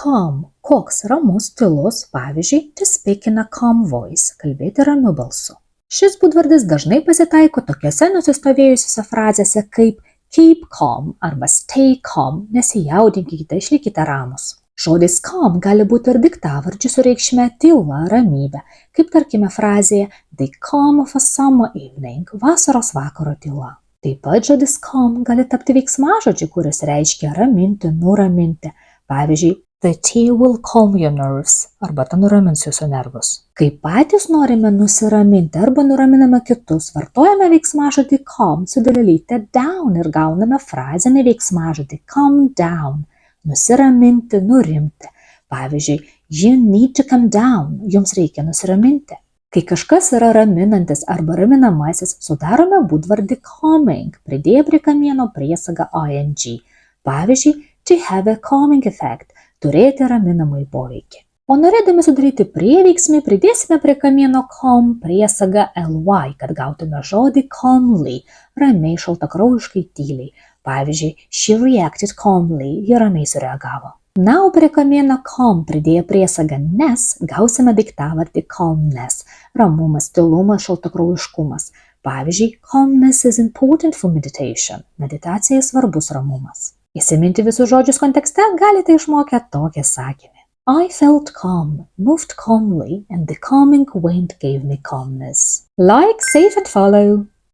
calm, koks ramus, tylus, pavyzdžiui, to speak in a calm voice, kalbėti ramiu balsu. Šis būdvardis dažnai pasitaiko tokiose nusistovėjusiose frazėse kaip keep calm arba stay calm, nesijaudinkite, išlikite ramus. Žodis calm gali būti ir diktavardžiu su reikšme tyla, ramybė, kaip tarkime frazėje the calm of a summer evening, vasaros vakaro tyla. Taip pat žodis calm gali tapti veiksmažodžiu, kuris reiškia raminti, nuraminti. Pavyzdžiui, the tea will calm your nerves, arba ta nuramins jūsų nervus. Kai patys norime nusiraminti arba nuraminame kitus, vartojame veiksmažodį calm su dalelyte down ir gauname frazinį veiksmažodį calm down, nusiraminti, nurimti. Pavyzdžiui, you need to calm down, jums reikia nusiraminti. Kai kažkas yra raminantis arba raminamasis, sudarome būdvardį calming, pridėję prie kamieno priesagą ing. Pavyzdžiui, to have a calming effect, turėti raminamąjį poveikį. O norėdami sudaryti prieveiksmį, pridėsime prie kamieno calm priesagą ly, kad gautume žodį calmly, ramiai, šaltakraujiškai, tyliai. Pavyzdžiui, she reacted calmly, ji ramiai sureagavo. Na, o prie kamieno calm pridėję priesagą ness, gausime daiktavardį calmness, ramumas, tylumas, šaltakraujiškumas. Pavyzdžiui, calmness is important for meditation, meditacijai svarbus ramumas. Įsiminti visus žodžius kontekste galite išmokę tokį sakinį. I felt calm, moved calmly, and the calming wind gave me calmness. Like, save and follow.